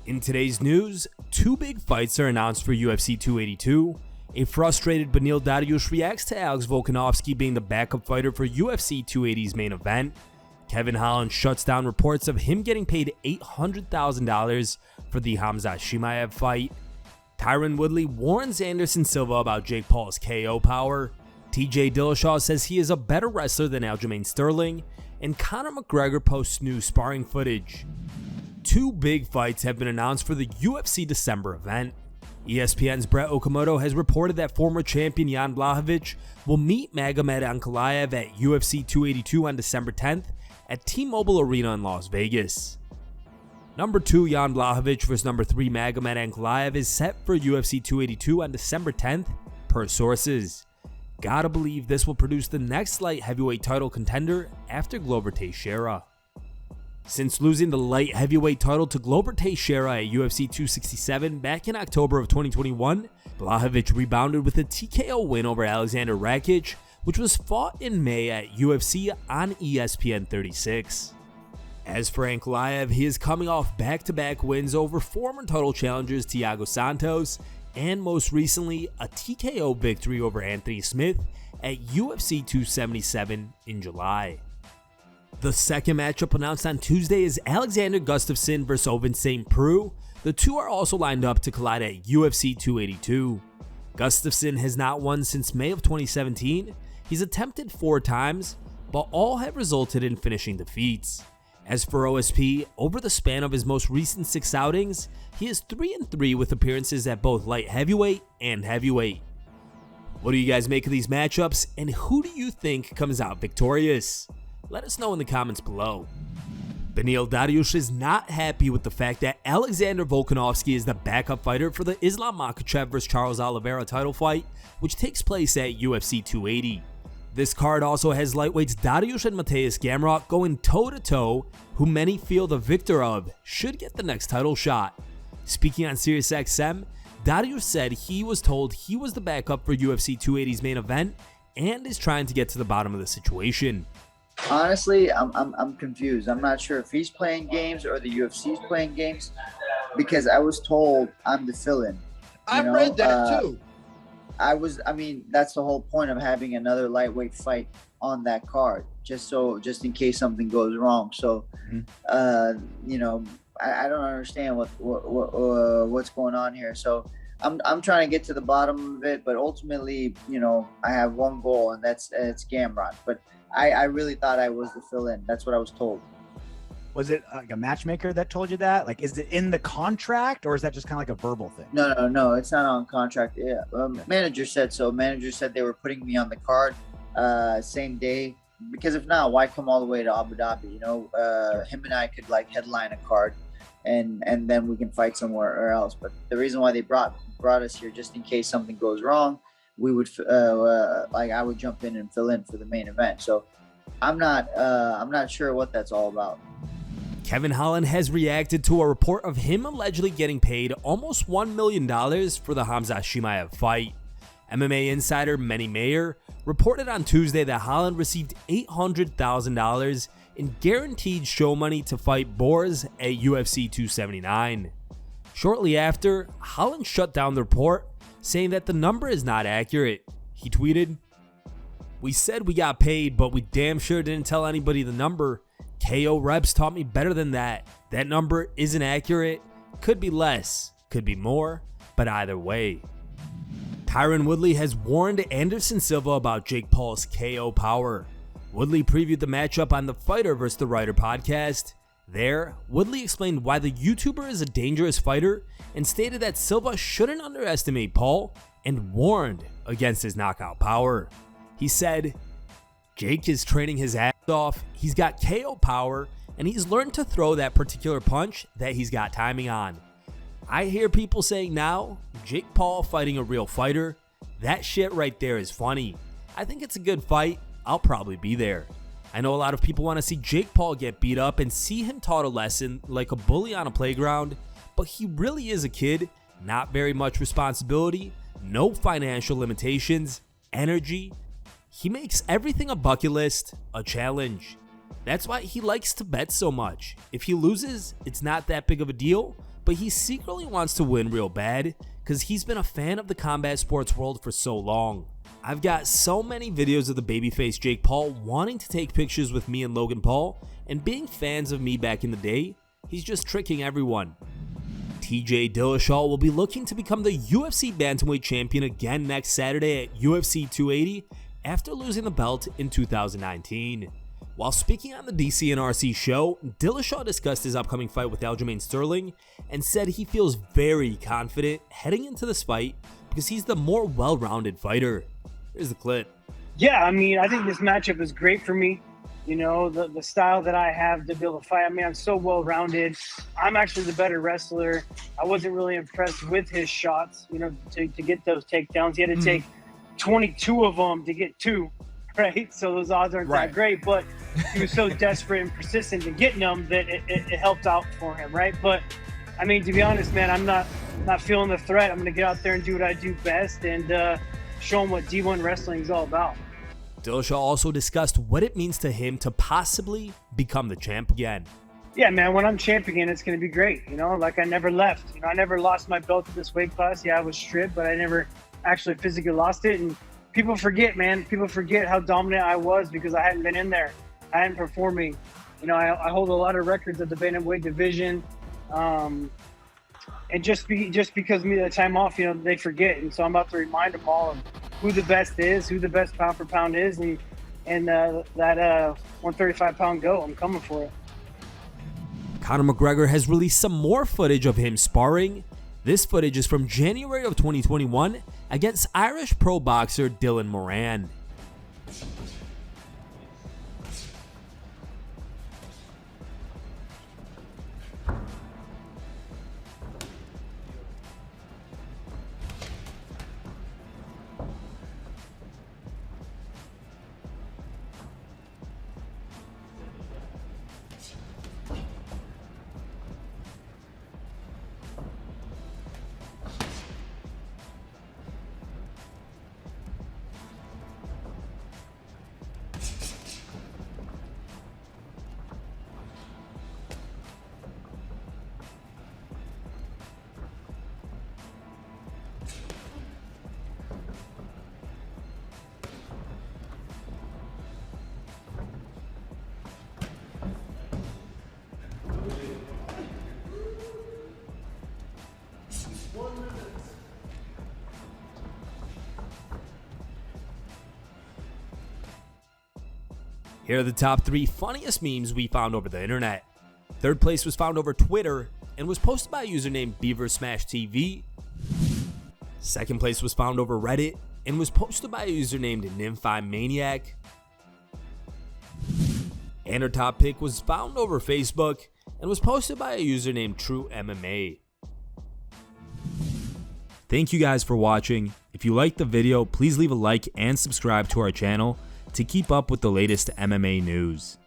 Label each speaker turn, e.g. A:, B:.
A: In today's news, two big fights are announced for UFC 282. A frustrated Beneil Dariush reacts to Alex Volkanovski being the backup fighter for UFC 280's main event. Kevin Holland shuts down reports of him getting paid $800,000 for the Khamzat Chimaev fight. Tyron Woodley warns Anderson Silva about Jake Paul's KO power. TJ Dillashaw says he is a better wrestler than Aljamain Sterling. And Conor McGregor posts new sparring footage. Two big fights have been announced for the UFC December event. ESPN's Brett Okamoto has reported that former champion Jan Blachowicz will meet Magomed Ankalaev at UFC 282 on December 10th at T-Mobile Arena in Las Vegas. Number 2 Jan Blachowicz vs. number 3 Magomed Ankalaev is set for UFC 282 on December 10th, per sources. Gotta believe this will produce the next light heavyweight title contender after Glover Teixeira. Since losing the light heavyweight title to Glover Teixeira at UFC 267 back in October of 2021, Blachowicz rebounded with a TKO win over Alexander Volkanovski, which was fought in May at UFC on ESPN 36. As for Ankalaev, he is coming off back-to-back wins over former title challengers Thiago Santos and most recently a TKO victory over Anthony Smith at UFC 277 in July. The second matchup announced on Tuesday is Alexander Gustafsson vs. Ovince Preux. The two are also lined up to collide at UFC 282. Gustafsson has not won since May of 2017. He's attempted 4 times, but all have resulted in finishing defeats. As for OSP, over the span of his most recent 6 outings, he is 3-3 with appearances at both light heavyweight and heavyweight. What do you guys make of these matchups, and who do you think comes out victorious? Let us know in the comments below. Beneil Dariush is not happy with the fact that Alexander Volkanovski is the backup fighter for the Islam Makhachev vs. Charles Oliveira title fight, which takes place at UFC 280. This card also has lightweights Dariush and Mateusz Gamrot going toe-to-toe, who many feel the victor of should get the next title shot. Speaking on SiriusXM, Dariush said he was told he was the backup for UFC 280's main event and is trying to get to the bottom of the situation.
B: Honestly, I'm confused. I'm not sure if he's playing games or the UFC is playing games, because I was told I'm the fill-in.
C: I've read that too.
B: I mean, that's the whole point of having another lightweight fight on that card, just in case something goes wrong. So, you know, I don't understand what's going on here. So I'm trying to get to the bottom of it, but ultimately, you know, I have one goal, and it's Gamrot. But I really thought I was the fill-in. That's what I was told.
D: Was it like a matchmaker that told you that? Like, is it in the contract, or is that just kind of like a verbal thing?
B: No, it's not on contract. Yeah, manager said so. Manager said they were putting me on the card same day, because if not, why come all the way to Abu Dhabi? You know, him and I could like headline a card, and then we can fight somewhere else. But the reason why they brought us here, just in case something goes wrong, we would like I would jump in and fill in for the main event. So I'm not sure what that's all about.
A: Kevin Holland has reacted to a report of him allegedly getting paid almost $1 million for the Khamzat Chimaev fight. MMA insider Manny Mayer reported on Tuesday that Holland received $800,000 in guaranteed show money to fight Boers at UFC 279. Shortly after, Holland shut down the report, saying that the number is not accurate. He tweeted, "We said we got paid, but we damn sure didn't tell anybody the number. KO reps taught me better than that. That number isn't accurate. Could be less, could be more, but either way." Tyron Woodley has warned Anderson Silva about Jake Paul's KO power. Woodley previewed the matchup on the Fighter vs. the Writer podcast. There, Woodley explained why the YouTuber is a dangerous fighter and stated that Silva shouldn't underestimate Paul and warned against his knockout power. He said, "Jake is training his ass off, he's got KO power, and he's learned to throw that particular punch that he's got timing on. I hear people saying now, Jake Paul fighting a real fighter, that shit right there is funny. I think it's a good fight, I'll probably be there. I know a lot of people want to see Jake Paul get beat up and see him taught a lesson like a bully on a playground, but he really is a kid, not very much responsibility, no financial limitations, energy. He makes everything a bucket list, a challenge. That's why he likes to bet so much. If he loses, it's not that big of a deal, but he secretly wants to win real bad because he's been a fan of the combat sports world for so long. I've got so many videos of the babyface Jake Paul wanting to take pictures with me and Logan Paul, and being fans of me back in the day, he's just tricking everyone. TJ Dillashaw will be looking to become the UFC Bantamweight Champion again next Saturday at UFC 280 after losing the belt in 2019. While speaking on the DCNRC show, Dillashaw discussed his upcoming fight with Aljamain Sterling and said he feels very confident heading into this fight because he's the more well-rounded fighter. Here's the clip.
E: Yeah, I mean, I think this matchup is great for me. You know, the style that I have to be able to fight. I mean, I'm so well-rounded. I'm actually the better wrestler. I wasn't really impressed with his shots, you know, to get those takedowns. He had to take 22 of them to get 2. Right, so those odds aren't that great, but he was so desperate and persistent in getting them that it helped out for him, right? But I mean, to be honest, man, I'm not feeling the threat. I'm going to get out there and do what I do best and show him what D1 wrestling is all about.
A: Dillashaw also discussed what it means to him to possibly become the champ again.
E: Yeah, man, when I'm champ again, it's going to be great. You know, like I never left. You know, I never lost my belt to this weight class. Yeah, I was stripped, but I never actually physically lost it. And people forget, man. People forget how dominant I was because I hadn't been in there. I hadn't performing. You know, I hold a lot of records at the bantamweight division, and just because of me that time off, you know, they forget. And so I'm about to remind them all of who the best is, who the best pound for pound is, and that 135-pound goat. I'm coming for it.
A: Conor McGregor has released some more footage of him sparring. This footage is from January of 2021 against Irish pro boxer Dylan Moran. Here are the top 3 funniest memes we found over the internet. Third place was found over Twitter and was posted by a user named BeaverSmashTV. Second place was found over Reddit and was posted by a user named NymphIManiac. And our top pick was found over Facebook and was posted by a user named TrueMMA. Thank you guys for watching. If you liked the video, please leave a like and subscribe to our channel to keep up with the latest MMA news.